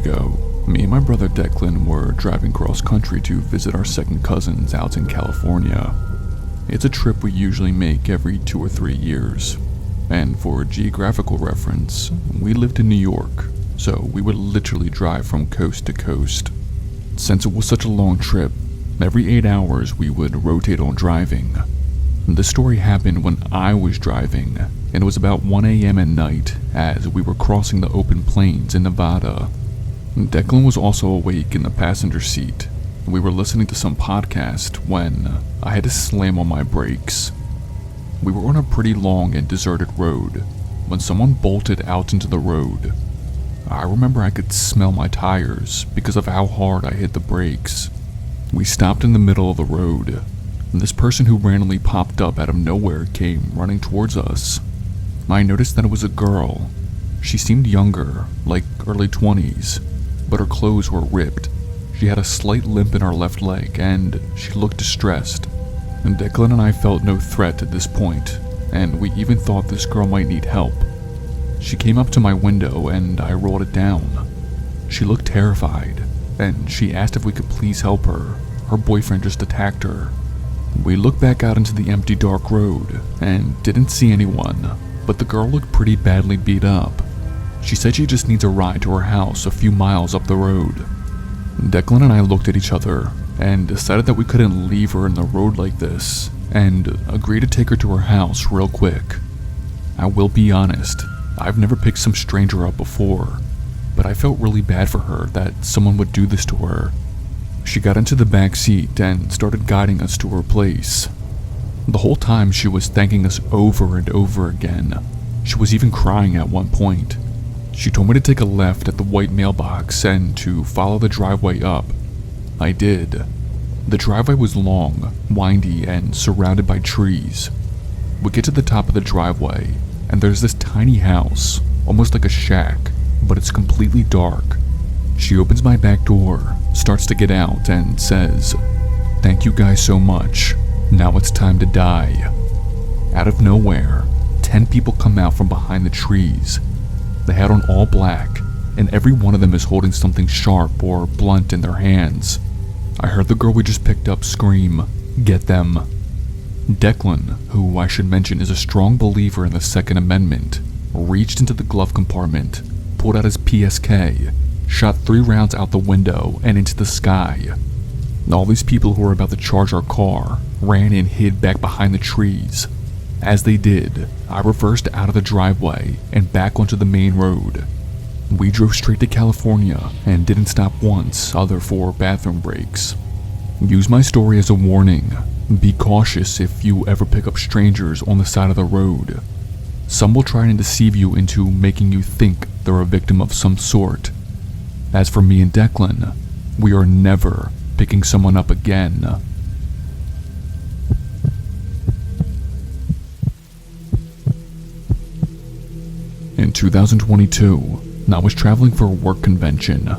ago, me and my brother Declan were driving cross country to visit our second cousins out in California. It's a trip we usually make every 2 or 3 years. And for geographical reference, we lived in New York, so we would literally drive from coast to coast. Since it was such a long trip, every 8 hours we would rotate on driving. This story happened when I was driving, and it was about 1 a.m. at night as we were crossing the open plains in Nevada. Declan was also awake in the passenger seat. We were listening to some podcast when I had to slam on my brakes. We were on a pretty long and deserted road when someone bolted out into the road. I remember I could smell my tires because of how hard I hit the brakes. We stopped in the middle of the road, and this person who randomly popped up out of nowhere came running towards us. I noticed that it was a girl. She seemed younger, like early 20s, but her clothes were ripped. She had a slight limp in her left leg, and she looked distressed. And Declan and I felt no threat at this point, and we even thought this girl might need help. She came up to my window, and I rolled it down. She looked terrified, and she asked if we could please help her. Her boyfriend just attacked her. We looked back out into the empty dark road, and didn't see anyone, but the girl looked pretty badly beat up. She said she just needs a ride to her house a few miles up the road. Declan and I looked at each other and decided that we couldn't leave her in the road like this, and agreed to take her to her house real quick. I will be honest, I've never picked some stranger up before, but I felt really bad for her that someone would do this to her. She got into the back seat and started guiding us to her place. The whole time she was thanking us over and over again. She was even crying at one point. She told me to take a left at the white mailbox and to follow the driveway up. I did. The driveway was long, windy, and surrounded by trees. We get to the top of the driveway, and there's this tiny house, almost like a shack, but it's completely dark. She opens my back door, starts to get out, and says, "Thank you guys so much. Now it's time to die." Out of nowhere, 10 people come out from behind the trees. They had on all black, and every one of them is holding something sharp or blunt in their hands. I heard the girl we just picked up scream, "Get them." Declan, who I should mention is a strong believer in the Second Amendment, reached into the glove compartment, pulled out his PSK, shot 3 rounds out the window and into the sky. All these people who were about to charge our car ran and hid back behind the trees. As they did, I reversed out of the driveway and back onto the main road. We drove straight to California and didn't stop once other for bathroom breaks. Use my story as a warning. Be cautious if you ever pick up strangers on the side of the road. Some will try and deceive you into making you think they're a victim of some sort. As for me and Declan, we are never picking someone up again. In 2022, I was traveling for a work convention.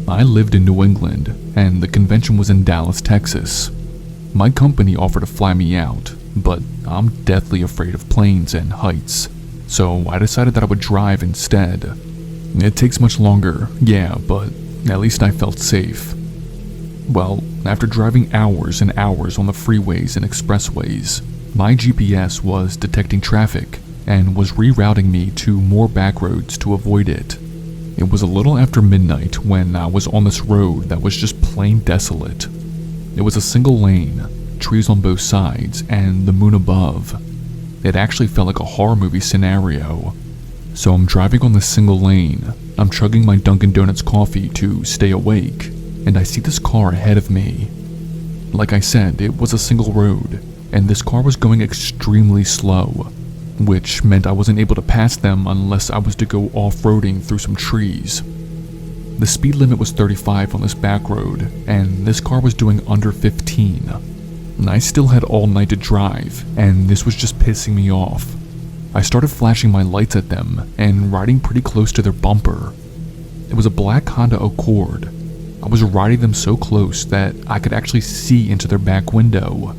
I lived in New England, and the convention was in Dallas, Texas. My company offered to fly me out, but I'm deathly afraid of planes and heights, so I decided that I would drive instead. It takes much longer, yeah, but at least I felt safe. Well, after driving hours and hours on the freeways and expressways, my GPS was detecting traffic and was rerouting me to more back roads to avoid it. It was a little after midnight when I was on this road that was just plain desolate. It was a single lane, trees on both sides, and the moon above. It actually felt like a horror movie scenario. So I'm driving on this single lane, I'm chugging my Dunkin' Donuts coffee to stay awake, and I see this car ahead of me. Like I said, it was a single road, and this car was going extremely slow, which meant I wasn't able to pass them unless I was to go off-roading through some trees. The speed limit was 35 on this back road, and this car was doing under 15. And I still had all night to drive, and this was just pissing me off. I started flashing my lights at them and riding pretty close to their bumper. It was a black Honda Accord. I was riding them so close that I could actually see into their back window.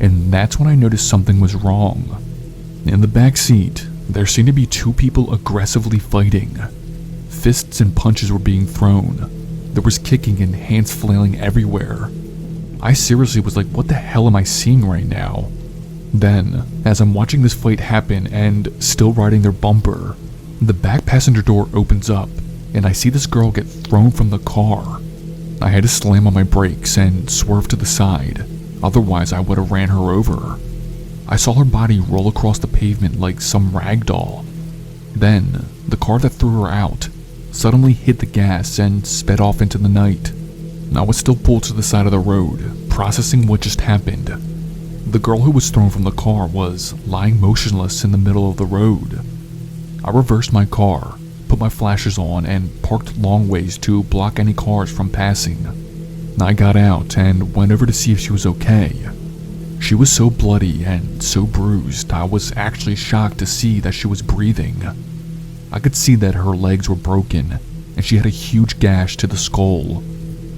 And that's when I noticed something was wrong. In the back seat, there seemed to be 2 people aggressively fighting. Fists and punches were being thrown. There was kicking and hands flailing everywhere. I seriously was like, what the hell am I seeing right now? Then, as I'm watching this fight happen and still riding their bumper, the back passenger door opens up and I see this girl get thrown from the car. I had to slam on my brakes and swerve to the side, otherwise I would have ran her over. I saw her body roll across the pavement like some rag doll. Then, the car that threw her out suddenly hit the gas and sped off into the night. I was still pulled to the side of the road, processing what just happened. The girl who was thrown from the car was lying motionless in the middle of the road. I reversed my car, put my flashers on, and parked long ways to block any cars from passing. I got out and went over to see if she was okay. She was so bloody and so bruised, I was actually shocked to see that she was breathing. I could see that her legs were broken, and she had a huge gash to the skull.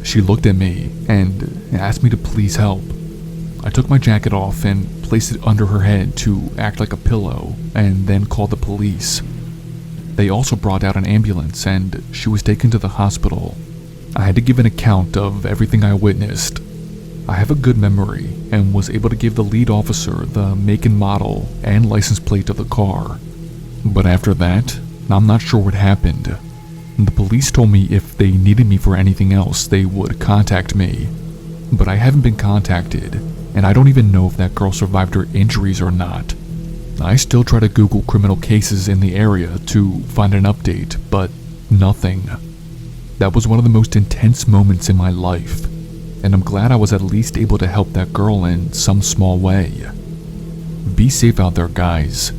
She looked at me and asked me to please help. I took my jacket off and placed it under her head to act like a pillow, and then called the police. They also brought out an ambulance and she was taken to the hospital. I had to give an account of everything I witnessed. I have a good memory and was able to give the lead officer the make and model and license plate of the car. But after that, I'm not sure what happened. The police told me if they needed me for anything else, they would contact me. But I haven't been contacted, and I don't even know if that girl survived her injuries or not. I still try to Google criminal cases in the area to find an update, but nothing. That was one of the most intense moments in my life, and I'm glad I was at least able to help that girl in some small way. Be safe out there, guys.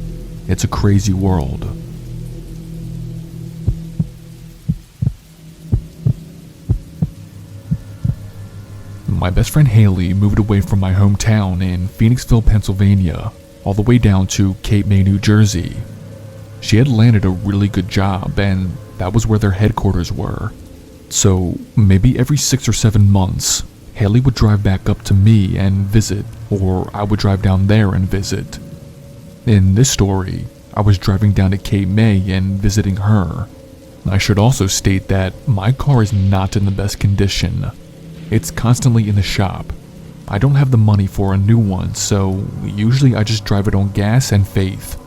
It's a crazy world. My best friend Haley moved away from my hometown in Phoenixville, Pennsylvania, all the way down to Cape May, New Jersey. She had landed a really good job, and that was where their headquarters were. So maybe every 6 or 7 months, Haley would drive back up to me and visit, or I would drive down there and visit. In this story, I was driving down to Cape May and visiting her. I should also state that my car is not in the best condition. It's constantly in the shop. I don't have the money for a new one, so usually I just drive it on gas and faith.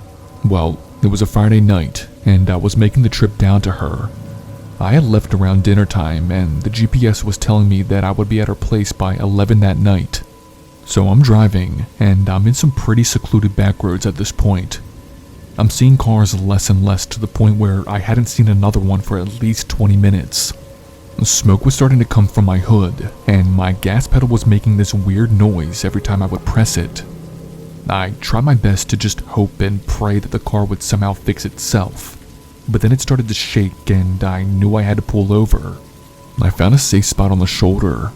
Well, it was a Friday night, and I was making the trip down to her. I had left around dinner time, and the GPS was telling me that I would be at her place by 11 that night. So I'm driving, and I'm in some pretty secluded back roads at this point. I'm seeing cars less and less to the point where I hadn't seen another one for at least 20 minutes. Smoke was starting to come from my hood, and my gas pedal was making this weird noise every time I would press it. I tried my best to just hope and pray that the car would somehow fix itself, but then it started to shake and I knew I had to pull over. I found a safe spot on the shoulder.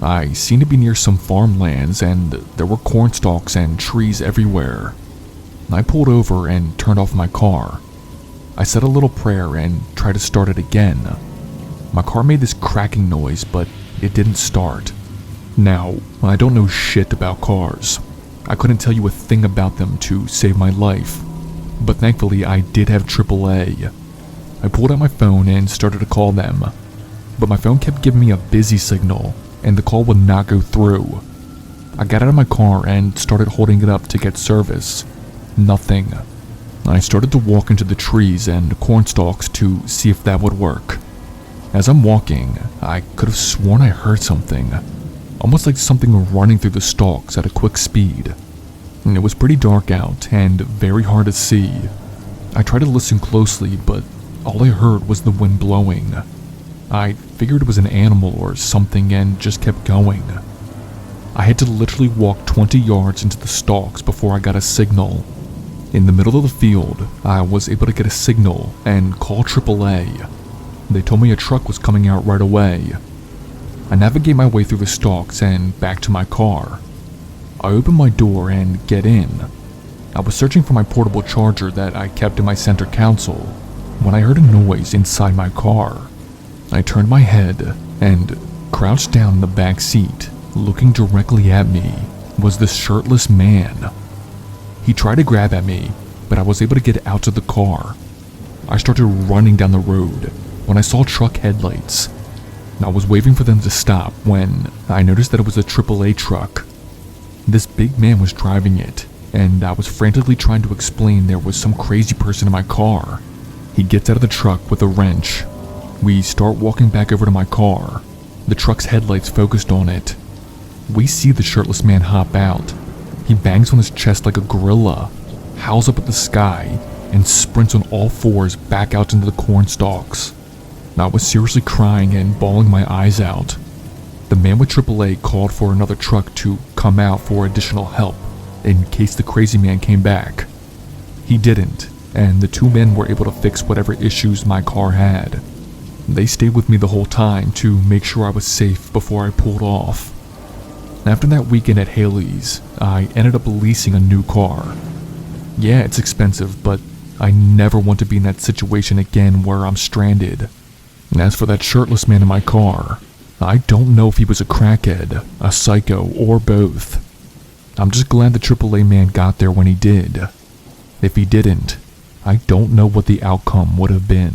I seemed to be near some farmlands and there were corn stalks and trees everywhere. I pulled over and turned off my car. I said a little prayer and tried to start it again. My car made this cracking noise, but it didn't start. Now, I don't know shit about cars. I couldn't tell you a thing about them to save my life, but thankfully I did have AAA. I pulled out my phone and started to call them, but my phone kept giving me a busy signal, and the call would not go through. I got out of my car and started holding it up to get service. Nothing. I started to walk into the trees and corn stalks to see if that would work. As I'm walking, I could have sworn I heard something, almost like something running through the stalks at a quick speed. It was pretty dark out and very hard to see. I tried to listen closely, but all I heard was the wind blowing. I figured it was an animal or something and just kept going. I had to literally walk 20 yards into the stalks before I got a signal. In the middle of the field, I was able to get a signal and call AAA. They told me a truck was coming out right away. I navigate my way through the stalks and back to my car. I open my door and get in. I was searching for my portable charger that I kept in my center console when I heard a noise inside my car. I turned my head and crouched down in the back seat. Looking directly at me was this shirtless man. He tried to grab at me, but I was able to get out of the car. I started running down the road, when I saw truck headlights. I was waiting for them to stop when I noticed that it was a AAA truck. This big man was driving it, and I was frantically trying to explain there was some crazy person in my car. He gets out of the truck with a wrench. We start walking back over to my car. The truck's headlights focused on it. We see the shirtless man hop out. He bangs on his chest like a gorilla, howls up at the sky, and sprints on all fours back out into the corn stalks. I was seriously crying and bawling my eyes out. The man with AAA called for another truck to come out for additional help in case the crazy man came back. He didn't, and the two men were able to fix whatever issues my car had. They stayed with me the whole time to make sure I was safe before I pulled off. After that weekend at Haley's, I ended up leasing a new car. Yeah, it's expensive, but I never want to be in that situation again where I'm stranded. And as for that shirtless man in my car, I don't know if he was a crackhead, a psycho, or both. I'm just glad the AAA man got there when he did. If he didn't, I don't know what the outcome would have been.